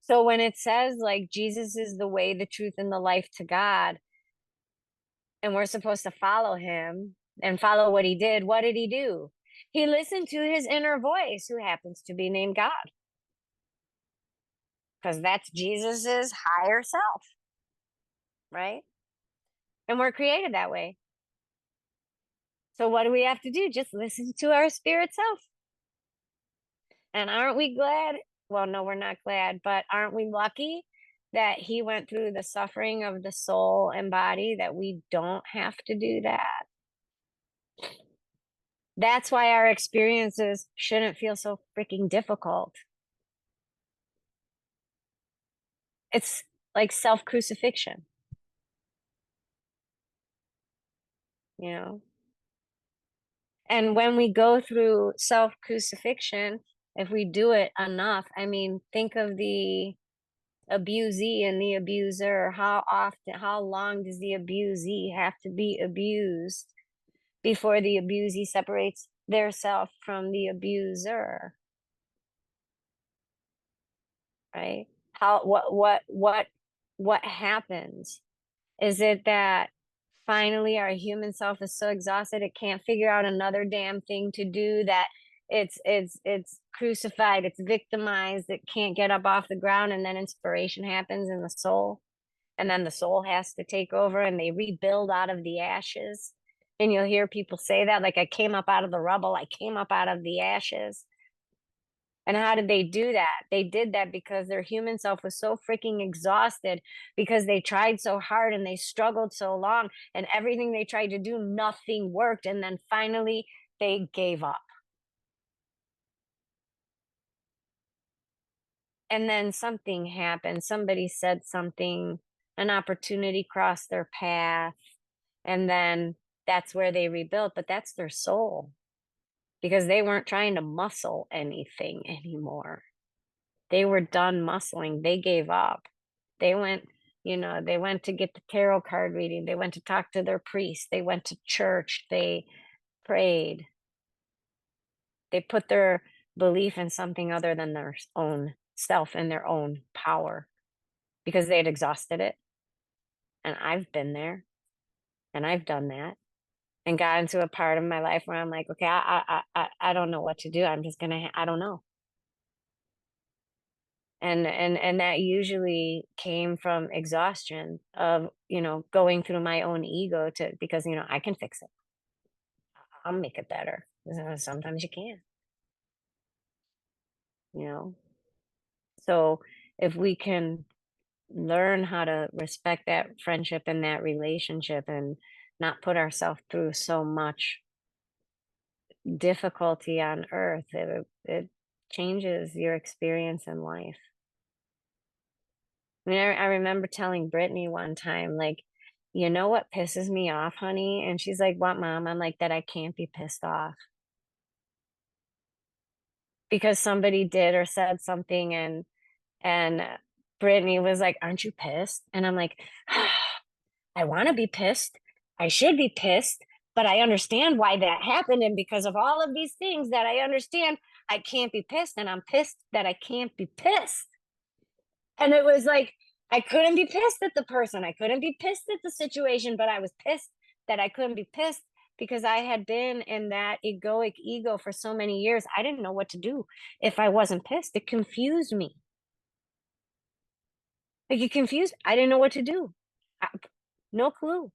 So when it says like Jesus is the way, the truth, and the life to God, and we're supposed to follow him and follow what he did, what did he do? He listened to his inner voice, who happens to be named God. Because that's Jesus's higher self, right? And we're created that way. So what do we have to do? Just listen to our spirit self. And aren't we glad? Well, no, we're not glad, but aren't we lucky that he went through the suffering of the soul and body, that we don't have to do that? That's why our experiences shouldn't feel so freaking difficult. It's like self-crucifixion, you know? And when we go through self-crucifixion, if we do it enough, I mean, think of the abusee and the abuser. How often, how long does the abusee have to be abused before the abusee separates their self from the abuser? Right? How, what happens? Is it that finally our human self is so exhausted it can't figure out another damn thing to do, that it's crucified, it's victimized, it can't get up off the ground, and then inspiration happens in the soul, and then the soul has to take over and they rebuild out of the ashes. And you'll hear people say that, like, I came up out of the rubble, I came up out of the ashes. And how did they do that? They did that because their human self was so freaking exhausted, because they tried so hard and they struggled so long, and everything they tried to do, nothing worked. And then finally they gave up. And then something happened. Somebody said something, an opportunity crossed their path. And then that's where they rebuilt. But that's their soul, because they weren't trying to muscle anything anymore. They were done muscling. They gave up. They went, they went to get the tarot card reading. They went to talk to their priest. They went to church. They prayed. They put their belief in something other than their own self and their own power, because they had exhausted it. And I've been there, and I've done that, and got into a part of my life where I'm like, okay, I don't know what to do. I'm just gonna, I don't know. And that usually came from exhaustion of, going through my own ego, because, I can fix it. I'll make it better. Sometimes you can't, you know? So if we can learn how to respect that friendship and that relationship, and not put ourselves through so much difficulty on earth, it changes your experience in life. I mean, I remember telling Brittany one time, like, you know what pisses me off, honey? And she's like, what, mom? I'm like, that I can't be pissed off because somebody did or said something, and Brittany was like, aren't you pissed? And I'm like, I want to be pissed. I should be pissed, but I understand why that happened. And because of all of these things that I understand, I can't be pissed. And I'm pissed that I can't be pissed. And it was like, I couldn't be pissed at the person. I couldn't be pissed at the situation, but I was pissed that I couldn't be pissed, because I had been in that egoic ego for so many years. I didn't know what to do if I wasn't pissed. It confused me. Like, it confused. I didn't know what to do. No clue.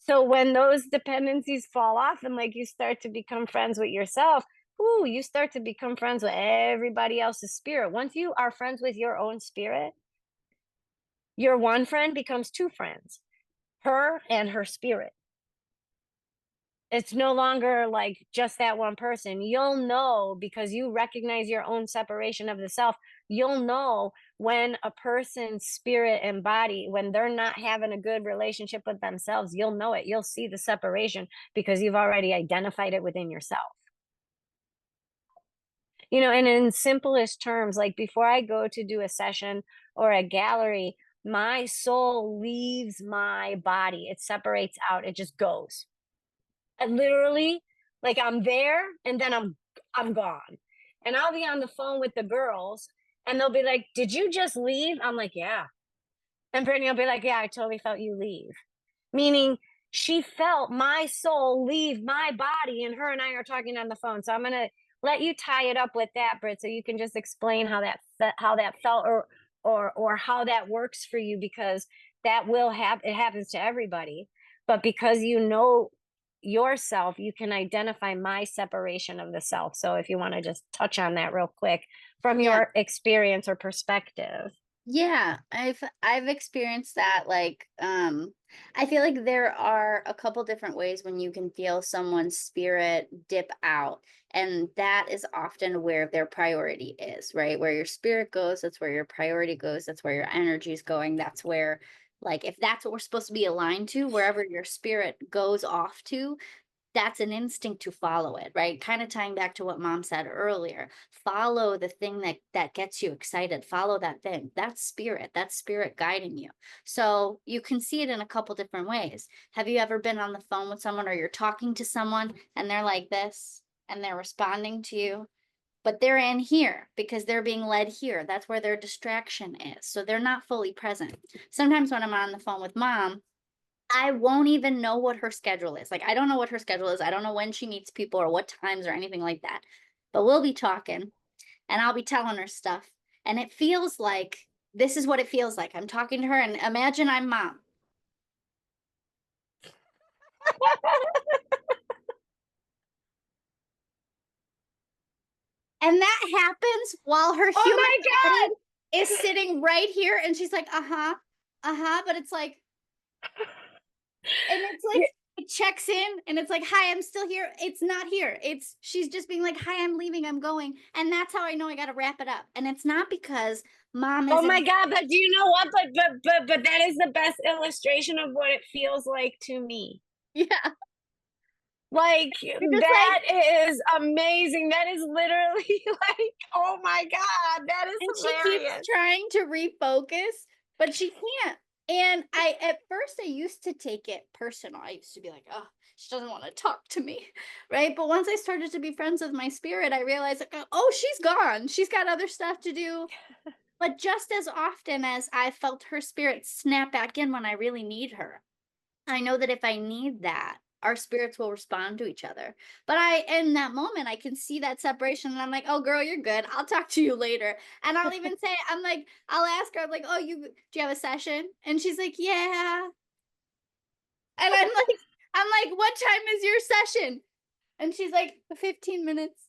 So when those dependencies fall off, and like you start to become friends with yourself, ooh, you start to become friends with everybody else's spirit. Once you are friends with your own spirit, your one friend becomes two friends, her and her spirit. It's no longer like just that one person. You'll know, because you recognize your own separation of the self. You'll know when a person's spirit and body, when they're not having a good relationship with themselves, you'll know it. You'll see the separation, because you've already identified it within yourself. And in simplest terms, like before I go to do a session or a gallery, my soul leaves my body. It separates out. It just goes. I literally, like, I'm there and then I'm gone. And I'll be on the phone with the girls and they'll be like, did you just leave? I'm like, yeah. And Brittany will be like, yeah, I totally felt you leave. Meaning she felt my soul leave my body, and her and I are talking on the phone. So I'm going to let you tie it up with that, Britt, so you can just explain how that felt, or how that works for you, because that will happen. It happens to everybody. But because you know yourself, you can identify my separation of the self. So if you want to just touch on that real quick from your experience or perspective. Yeah, I've experienced that. Like, I feel like there are a couple different ways when you can feel someone's spirit dip out, and that is often where their priority is, right? Where your spirit goes, that's where your priority goes, that's where your energy is going. That's where, like, if that's what we're supposed to be aligned to, wherever your spirit goes off to, that's an instinct to follow it, right? Kind of tying back to what mom said earlier. Follow the thing that gets you excited. Follow that thing. That's spirit guiding you. So you can see it in a couple different ways. Have you ever been on the phone with someone, or you're talking to someone and they're like this and they're responding to you, but they're in here because they're being led here. That's where their distraction is. So they're not fully present. Sometimes when I'm on the phone with mom, I won't even know what her schedule is. Like, I don't know what her schedule is. I don't know when she meets people or what times or anything like that. But we'll be talking and I'll be telling her stuff. And it feels like this is what it feels like. I'm talking to her and imagine I'm mom. And that happens while her Oh human my God. body is sitting right here and she's like, but it's like, and it's like, it checks in and it's like, hi, I'm still here. It's not here. She's just being like, hi, I'm leaving, I'm going. And that's how I know I got to wrap it up. And it's not because mom is. Oh my God, but do you know what? But that is the best illustration of what it feels like to me. Yeah. Like Because that is amazing. That is literally like, oh my God, that is and hilarious. she keeps trying to refocus, but she can't. And at first I used to take it personal. I used to be like, oh, she doesn't want to talk to me. Right. But once I started to be friends with my spirit, I realized like, oh, she's gone. She's got other stuff to do. But just as often as I felt her spirit snap back in when I really need her, I know that if I need that, our spirits will respond to each other. But in that moment, I can see that separation and I'm like, oh, girl, you're good. I'll talk to you later. And I'll even say, I'll ask her, I'm like, oh, do you have a session? And she's like, yeah. And I'm like, what time is your session? And she's like, 15 minutes.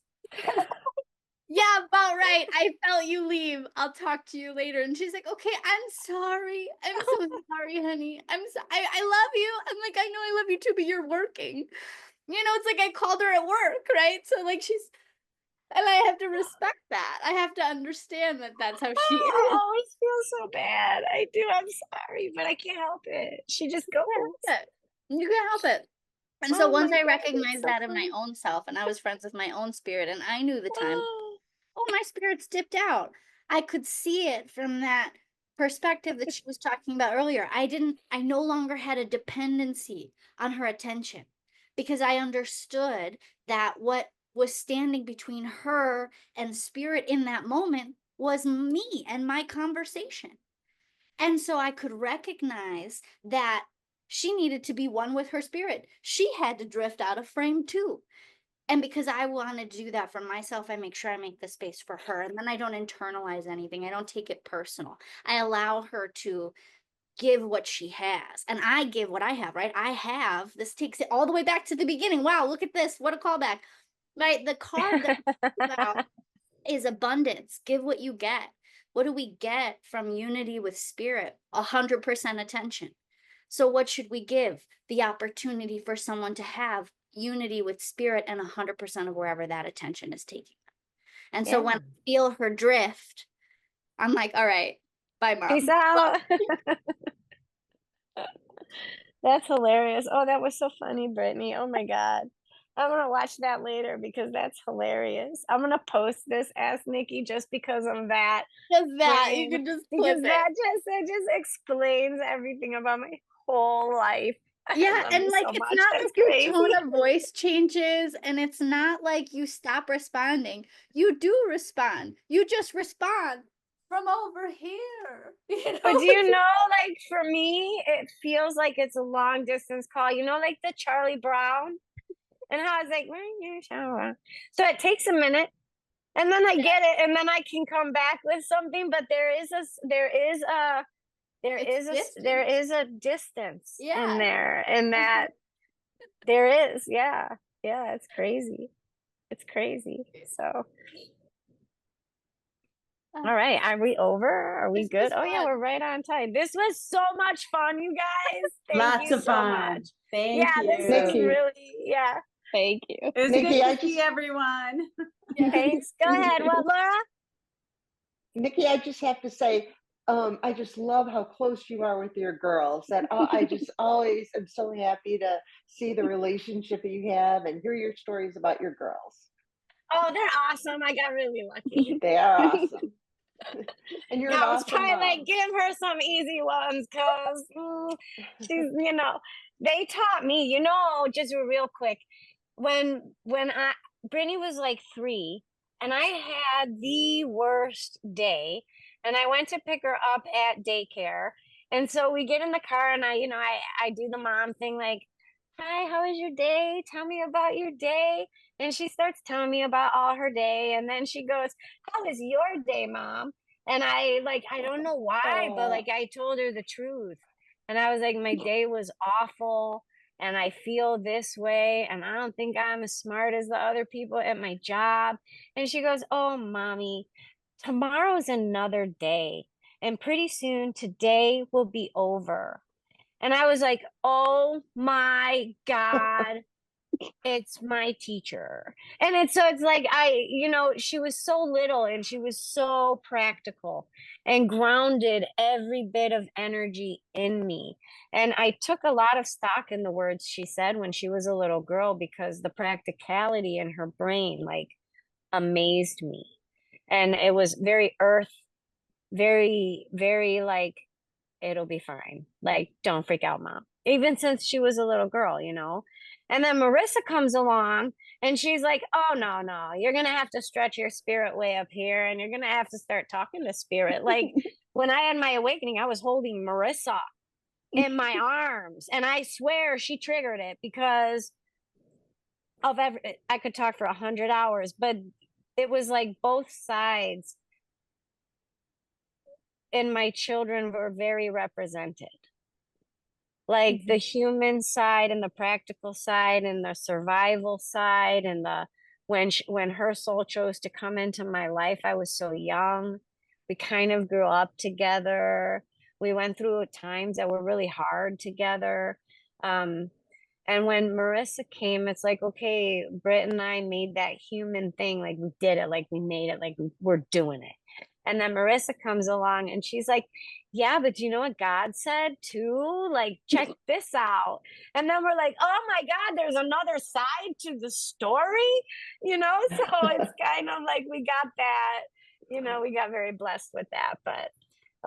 Yeah, about right. I felt you leave. I'll talk to you later. And she's like, okay, I'm sorry. I'm so sorry, honey. I love you. I'm like, I know I love you too, but you're working. It's like I called her at work, right? So like and I have to respect that. I have to understand that that's how she is. I always feel so bad. I do. I'm sorry, but I can't help it. She just goes. You can't help it. And so Oh once my I God, recognized so that in my funny. own self and I was friends with my own spirit and I knew the time, Oh, oh, my spirit's dipped out. I could see it from that perspective that she was talking about earlier. I no longer had a dependency on her attention because I understood that what was standing between her and spirit in that moment was me and my conversation. And so I could recognize that she needed to be one with her spirit. She had to drift out of frame too. And because I want to do that for myself, I make sure I make the space for her. And then I don't internalize anything. I don't take it personal. I allow her to give what she has. And I give what I have, right? This takes it all the way back to the beginning. Wow, look at this. What a callback. Right? The card that about is abundance. Give what you get. What do we get from unity with spirit? 100% attention. So what should we give? The opportunity for someone to have unity with spirit and 100% of wherever that attention is taking them. And so when I feel her drift, I'm like, all right, bye, mom. peace out. That's hilarious. Oh, that was so funny, Brittany. Oh my God. I'm gonna watch that later because that's hilarious. I'm gonna post this Ask Nikki just because of that. Just that, you frame, can just because flip that it. just explains everything about my whole life. I Yeah, love and you like so it's much. not That's like your crazy. tone of voice changes, and it's not like you stop responding. You do respond. You just respond from over here. But do you know, like for me, it feels like it's a long distance call. You know, like the Charlie Brown, and how it's like, so it takes a minute, and then I get it, and then I can come back with something. But there is a distance in Yeah. there, and that there is, yeah, it's crazy. It's crazy. So. All right, are we over? Are we This good? was Oh yeah, fun. we're right on time. This was so much fun, you guys. Thank Lots you of so fun. much. Thank Yeah, you. this was Nikki. really, yeah. Thank you. It was Nikki, good I to see just- everyone. Thanks. Go ahead. What, Laura? Nikki, I just have to say, I just love how close you are with your girls. That I just always am so happy to see the relationship that you have and hear your stories about your girls. Oh, they're awesome. I got really lucky. They are awesome. And you're an I was awesome trying mom. like give her some easy ones because she's, they taught me, just real quick. When Brittany was like 3 and I had the worst day and I went to pick her up at daycare And so we get in the car and I do the mom thing, like, hi, how was your day? Tell me about your day. And she starts telling me about all her day. And then she goes, how was your day, mom? And I don't know why, but like I told her the truth. And I was like, my day was awful and I feel this way. And I don't think I'm as smart as the other people at my job. And she goes, oh, mommy, tomorrow's another day. And pretty soon today will be over. And I was like, oh my God, it's my teacher. And it's like she was so little and she was so practical and grounded every bit of energy in me. And I took a lot of stock in the words she said when she was a little girl because the practicality in her brain like amazed me. And it was very earth, very, very like, it'll be fine. Like, don't freak out, mom. Even since she was a little girl, And then Marissa comes along and she's like, oh, no, no, you're going to have to stretch your spirit way up here and you're going to have to start talking to spirit. Like, when I had my awakening, I was holding Marissa in my arms. And I swear she triggered it because I could talk for 100 hours, but it was like both sides and my children were very represented. Like the human side and the practical side and the survival side and when her soul chose to come into my life, I was so young. We kind of grew up together. We went through times that were really hard together. And when Marissa came, it's like, okay, Britt and I made that human thing. Like we did it, like we made it, like we're doing it. And then Marissa comes along and she's like, yeah, but do you know what God said too? Like, check this out. And then we're like, oh my God, there's another side to the story, So it's kind of like we got that, we got very blessed with that. But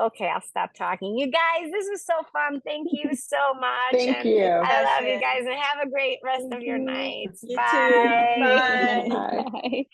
okay, I'll stop talking. You guys, this was so fun. Thank you so much. Thank you. I love you guys and have a great rest of your nights. You too. Bye. Bye. Bye. Bye.